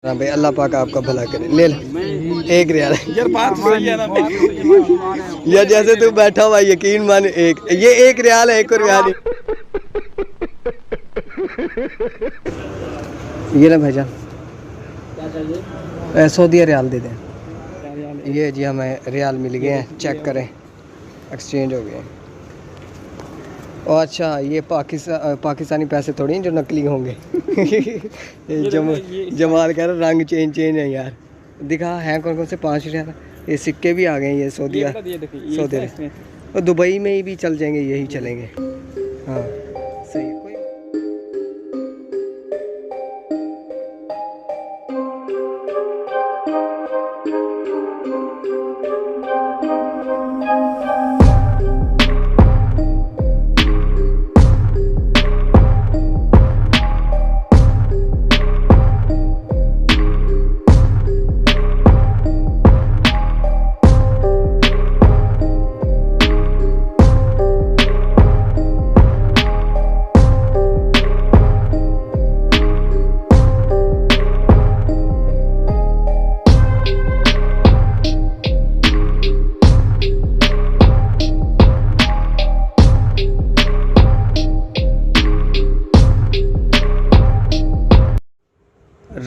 हाँ भाई, अल्लाह पाक आपका भला करे। ले ले 1 रियाल यार, बात सही है ना। यार जैसे तू बैठा हुआ यकीन मान, ये 1 रियाल है, 1 रियाल। ये ना भाईजान, क्या चाहिए? सऊदी रियाल दे दें। ये जी हमें रियाल मिल गए हैं, चेक करें, एक्सचेंज हो गए हैं। और अच्छा, ये पाकिस्तानी पैसे थोड़ी हैं जो नकली होंगे। जमाल कह रहा रंग चेंज है यार। दिखा हैं कौन कौन से 5 रियाल। ये सिक्के भी आ गए हैं, ये सऊदी और दुबई में ही भी चल जाएंगे, यही चलेंगे। हाँ सही।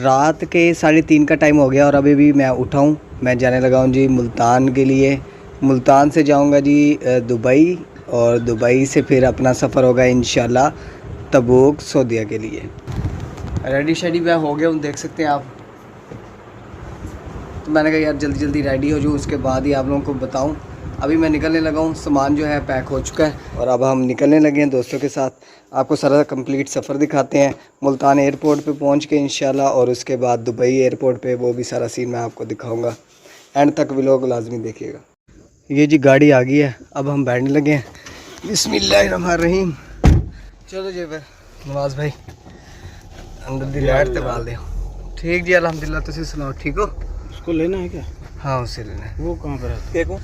रात के 3:30 का टाइम हो गया और अभी भी मैं उठा हूँ। मैं जाने लगा हूँ जी मुल्तान के लिए। मुल्तान से जाऊँगा जी दुबई, और दुबई से फिर अपना सफ़र होगा इंशाल्लाह तबूक सऊदीया के लिए। रेडी शेडी मैं हो गया हूँ, देख सकते हैं आप। तो मैंने कहा यार जल्दी जल्दी रेडी हो जाऊँ, उसके बाद ही आप लोगों को बताऊँ। अभी मैं निकलने लगा हूँ, सामान जो है पैक हो चुका है और अब हम निकलने लगे हैं दोस्तों के साथ। आपको सारा कंप्लीट सफ़र दिखाते हैं मुल्तान एयरपोर्ट पे पहुँच के इंशाल्लाह, और उसके बाद दुबई एयरपोर्ट पे वो भी सारा सीन मैं आपको दिखाऊंगा। एंड तक व्लॉग लाजमी देखिएगा। ये जी गाड़ी आ गई है, अब हम बैठने लगे हैं। बिस्मिल्लाहिर्रहमानिर्रहीम। चलो जी फिर नवाज भाई अंदर दी लाइट ते बाल दे। ठीक जी अल्हम्दुलिल्लाह, तुसी सुनाओ ठीक हो? उसको लेना है क्या? हाँ उससे लेना है। वो कहाँ पर है?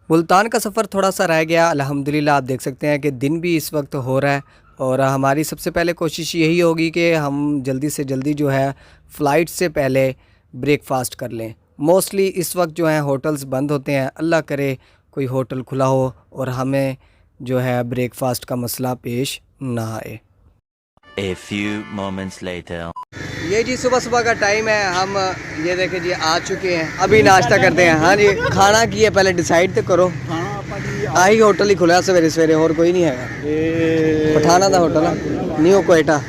मुल्तान का सफ़र थोड़ा सा रह गया अल्हम्दुलिल्लाह। आप देख सकते हैं कि दिन भी इस वक्त हो रहा है, और हमारी सबसे पहले कोशिश यही होगी कि हम जल्दी से जल्दी जो है फ़्लाइट से पहले ब्रेकफास्ट कर लें। मोस्टली इस वक्त जो है होटल्स बंद होते हैं, अल्लाह करे कोई होटल खुला हो और हमें जो है ब्रेकफास्ट का मसला पेश ना आए। A few moments later. ये जी सुबह सुबह का टाइम है, हम ये देखें जी आ चुके हैं, अभी नाश्ता करते हैं। हाँ जी, खाना की है पहले डिसाइड तो करो। आई होटल ही खुला सवेरे सवेरे, और कोई नहीं है। पठाना था होटल, न्यू कोयटा।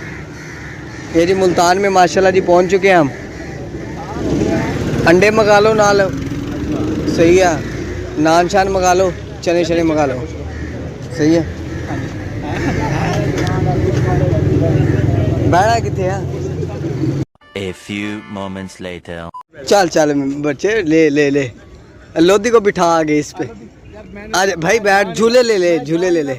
ये जी मुल्तान में माशाल्लाह जी पहुंच चुके हैं हम। अंडे मंगा लो नाल, सही है। नान शान मंगा लो, चने शने मंगा लो, सही है। बैठा कितने है? A few moments later. चल चल बच्चे, ले ले ले लोधी को बिठा आगे इस पे। आज भाई बैठ, झूले ले ले, झूले ले ले,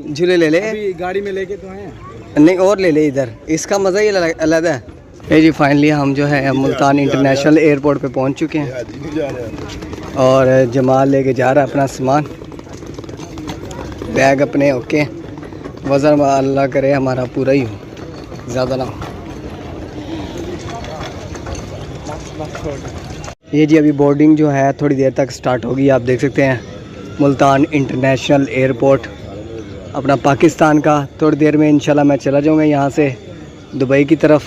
झूले ले ले। गाड़ी में लेके तो हैं। नहीं और ले ले, इधर इसका मज़ा ही अलग है। ये जी फाइनली हम जो है मुल्तान इंटरनेशनल एयरपोर्ट पे पहुंच चुके हैं, और जमाल लेके जा रहा है अपना सामान, बैग अपने। ओके, वज़न अल्लाह करे हमारा पूरा ही हो, ज़्यादा ना हो। ये जी अभी बोर्डिंग जो है थोड़ी देर तक स्टार्ट होगी। आप देख सकते हैं मुल्तान इंटरनेशनल एयरपोर्ट अपना पाकिस्तान का। थोड़ी देर में इंशाल्लाह मैं चला जाऊंगा यहाँ से दुबई की तरफ,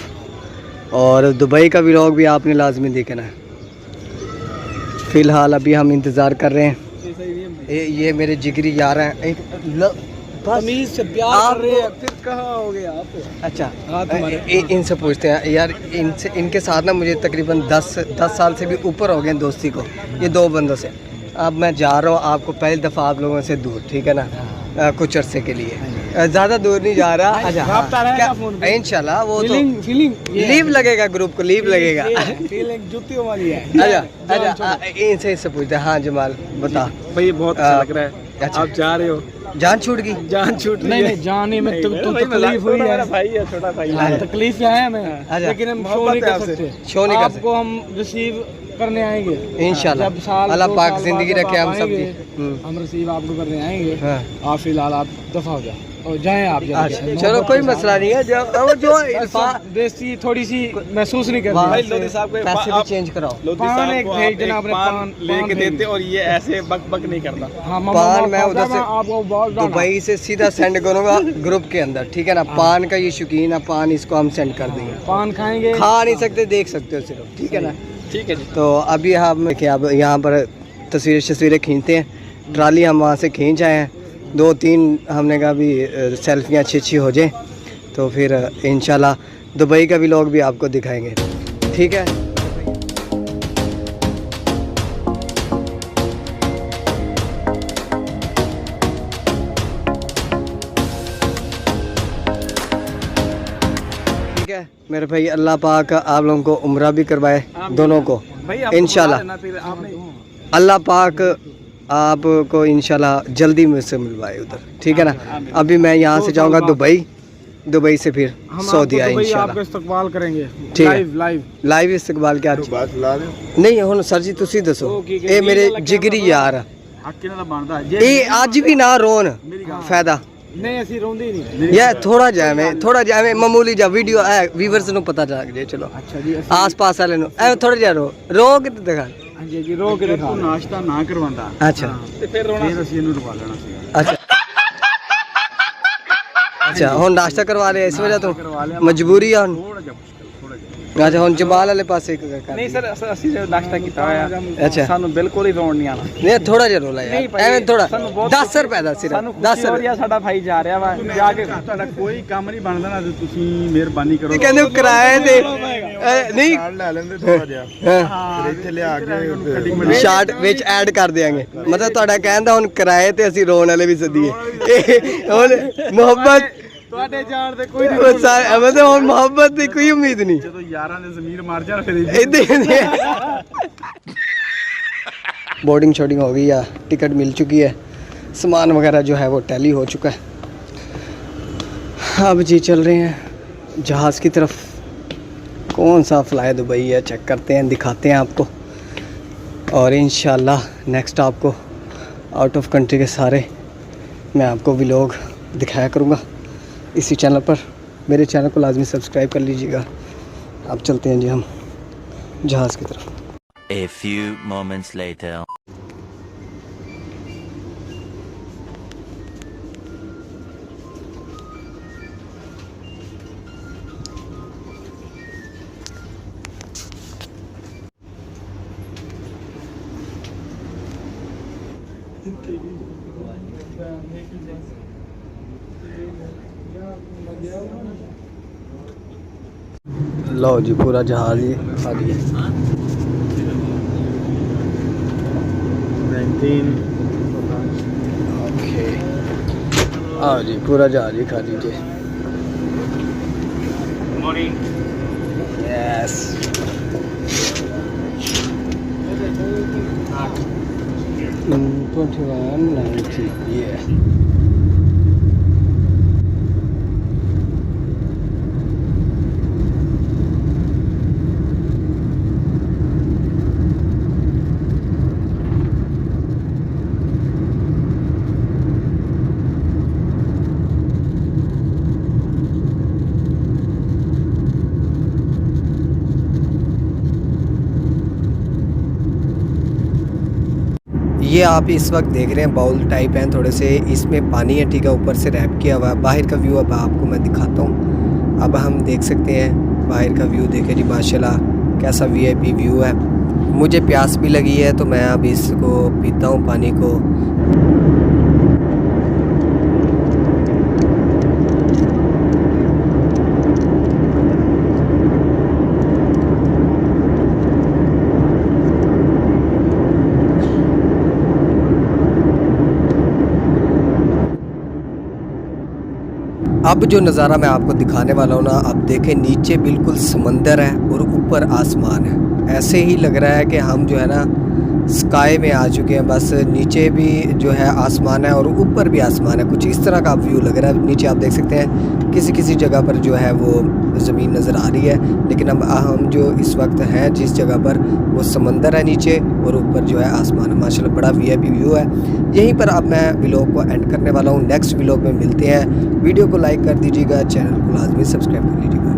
और दुबई का व्लॉग भी आपने लाजमी देखना है। फ़िलहाल अभी हम इंतज़ार कर रहे हैं। ये मेरे जिगरी यार हैं, तमीज़ से प्यार कर रहे हैं, फिर कहाँ हो गया आप? अच्छा इनसे पूछते हैं यार, इनसे इनके साथ ना मुझे तकरीबन 10 साल से भी ऊपर हो गए दोस्ती को, ये 2 बंदों से। अब मैं जा रहा हूँ आपको पहली दफ़ा आप लोगों से दूर, ठीक है ना, कुछ अरसे के लिए, ज़्यादा दूर नहीं जा रहा। अच्छा इंशाल्लाह वो तो लीव लगेगा, ग्रुप को लीव लगेगा। जुतियों वाली है। अच्छा इनसे पूछते हैं। हाँ जमाल बता भाई, बहुत अच्छा लग रहा है। अच्छा आप जा रहे हो, जान छूट गई? जान छूट नहीं जाने में तो तकलीफ हुई है। भाई है, छोटा भाई है, तकलीफ है हमें, लेकिन हम शो नहीं कर सकते। शो नहीं कर सकते, आपको हम रिसीव करने आएंगे इंशाल्लाह। अल्लाह पाक जिंदगी रखे हम सब की। हम रिसीव आपको करने आएंगे। आप फिलहाल आप दफा हो जाओ। और जाएं आप जल्दी। चलो कोई मसला नहीं है, जो बेइज्जती थोड़ी सी महसूस नहीं करनी। भाई लोधी साहब को पैसे भी चेंज कराओ। लोधी पान साहब एक को भेज आप देना, एक अपने पान लेके भेज। देते और ये ऐसे बक बक नहीं करता। हाँ, पान मैं उधर से आपको बहुत दुबई से सीधा सेंड करूँगा ग्रुप के अंदर, ठीक है ना। पान का ये शौकीन है, पान इसको हम सेंड कर देंगे। पान खाएंगे, खा नहीं सकते, देख सकते हो सिर्फ, ठीक है ना। ठीक है जी। तो अभी हम देखिए, अब यहाँ पर तस्वीरें खींचते हैं। ट्राली हम वहाँ से खींच आए हैं, 2-3 हमने कहा अभी सेल्फियाँ अच्छी हो जाए, तो फिर इंशाल्लाह दुबई का भी लोग भी आपको दिखाएंगे, ठीक है। ठीक है मेरे भाई, अल्लाह पाक आप लोगों को उम्रा भी करवाए दोनों को इंशाल्लाह। अल्लाह पाक आपको इंशाल्लाह जल्दी मुझसे मिलवाए उधर, ठीक है ना। अभी मैं यहाँ से जाऊँगा दुबई से फिर सऊदी इंशाल्लाह। आपका इस्तकबाल करेंगे ठीक है, लाइव इस्तकबाल क्या नहीं ਹੁਣ ਸਰ ਜੀ ਤੁਸੀਂ ਦੱਸੋ। ਇਹ ਮੇਰੇ ਜਿਗਰੀ ਯਾਰ ਆ, ਇਹ ਅੱਜ ਵੀ ਨਾ ਰੋਣ ਫਾਇਦਾ नहीं, ਅਸੀਂ ਰੋਂਦੇ ਹੀ ਨਹੀਂ ਯਾ ਥੋੜਾ ਜਿਹਾ ਐਵੇਂ ਮਾਮੂਲੀ ਜਿਹਾ ਵੀਡੀਓ ਹੈ, ਵੀਵਰਸ ਨੂੰ ਪਤਾ ਲੱਗ ਜੇ। ਚਲੋ ਅੱਛਾ ਜੀ, ਆਸ-ਪਾਸ ਵਾਲੇ ਨੂੰ ਐਵੇਂ ਥੋੜਾ ਜਿਹਾ ਰੋ ਕਿਤੇ ਦਿਖਾ। ਹਾਂਜੀ ਜੀ, ਰੋ ਕੇ ਦਿਖਾ। ਨਾਸ਼ਤਾ ਨਾ ਕਰਵਾਉਂਦਾ ਅੱਛਾ ਤੇ ਫਿਰ ਰੋਣਾ, ਫਿਰ ਅਸੀਂ ਇਹਨੂੰ ਰਵਾ ਲੈਣਾ ਸੀ। ਅੱਛਾ ਅੱਛਾ, ਹੁਣ ਨਾਸ਼ਤਾ ਕਰਵਾ ਲਿਆ ਇਸ ਵਜ੍ਹਾ ਤੋਂ ਮਜਬੂਰੀ ਆ ਹੁਣ। अच्छा ਹੁਣ ਜਮਾਲ ਵਾਲੇ ਪਾਸੇ ਇੱਕ ਕਰ। ਨਹੀਂ ਸਰ, ਅਸੀਂ ਜੋ ਨਾਸ਼ਤਾ ਕੀਤਾ ਹੋਇਆ, ਅੱਛਾ ਸਾਨੂੰ ਬਿਲਕੁਲ ਹੀ ਰੋਣ ਨਹੀਂ ਆਣਾ। ਨਹੀਂ ਥੋੜਾ ਜਿਹਾ ਰੋਲਾ ਯਾਰ, ਐਵੇਂ ਥੋੜਾ 10 ਰੁਪਏ ਦਾ ਸਿਰਫ 10 ਰੁਪਏ। ਸਾਡਾ ਭਾਈ ਜਾ ਰਿਹਾ ਵਾ, ਜਾ ਕੇ ਤੁਹਾਡਾ ਕੋਈ ਕੰਮ ਨਹੀਂ ਬਣਦਾ ਨਾ, ਤੁਸੀਂ ਮਿਹਰਬਾਨੀ ਕਰੋ। ਕਹਿੰਦੇ ਕਿਰਾਏ ਤੇ ਨਹੀਂ ਲੈ ਲੈਂਦੇ ਥੋੜਾ ਜਿਹਾ, ਫਿਰ ਇੱਥੇ ਲਿਆ ਕੇ ਸ਼ਾਰਟ ਵਿੱਚ ਐਡ ਕਰ ਦਿਆਂਗੇ। ਮਤਲਬ ਤੁਹਾਡਾ ਕਹਿੰਦਾ ਹੁਣ ਕਿਰਾਏ ਤੇ ਅਸੀਂ ਰੋਣ ਵਾਲੇ ਵੀ ਸਦੀਏ। ਹੁਣ ਮੁਹੱਬਤ ਤੁਹਾਡੇ ਜਾਣ ਦੇ ਕੋਈ ਮਤਲਬ ਹੁਣ ਮੁਹੱਬਤ ਦੀ ਕੋਈ ਉਮੀਦ ਨਹੀਂ। ਜਦੋਂ ਯਾਰਾਂ ਨੇ ਜ਼ਮੀਰ ਮਾਰ ਜਾਣ ਫਿਰ बोर्डिंग शोर्डिंग हो गई है, टिकट मिल चुकी है, सामान वगैरह जो है वो टैली हो चुका है। अब जी चल रहे हैं जहाज़ की तरफ। कौन सा फ्लाई दुबई है चेक करते हैं, दिखाते हैं आपको, और इंशाल्लाह नेक्स्ट आपको आउट ऑफ कंट्री के सारे मैं आपको व्लॉग दिखाया करूँगा इसी चैनल पर। मेरे चैनल को लाजमी सब्सक्राइब कर लीजिएगा। अब चलते हैं जी हम जहाज़ की तरफ। A few moments later. लो जी पूरा जहाज़ ही खाली है। 19 ओके, हाँ जी पूरा जहाज़ ही खाली जी। मॉर्निंग यस, 2190 ये ये आप इस वक्त देख रहे हैं बाउल टाइप हैं थोड़े से, इसमें पानी है, ठीक है, ऊपर से रैप किया हुआ है। बाहर का व्यू अब आपको मैं दिखाता हूँ। अब हम देख सकते हैं बाहर का व्यू, देखें जी माशाल्लाह कैसा वीआईपी व्यू है। मुझे प्यास भी लगी है तो मैं अब इसको पीता हूँ पानी को। अब जो नज़ारा मैं आपको दिखाने वाला हूँ ना, अब देखें नीचे बिल्कुल समंदर है और ऊपर आसमान है। ऐसे ही लग रहा है कि हम जो है ना स्काई में आ चुके हैं। बस नीचे भी जो है आसमान है और ऊपर भी आसमान है, कुछ इस तरह का व्यू लग रहा है। नीचे आप देख सकते हैं किसी किसी जगह पर जो है वो ज़मीन नज़र आ रही है, लेकिन अब हम जो इस वक्त हैं जिस जगह पर, वो समंदर है नीचे और ऊपर जो है आसमान है। माशाल्लाह बड़ा वीआईपी व्यू है। यहीं पर अब मैं व्लॉग को एंड करने वाला हूँ। नेक्स्ट व्लॉग में मिलते हैं। वीडियो को लाइक कर दीजिएगा, चैनल को लाजमी सब्सक्राइब कर लीजिएगा।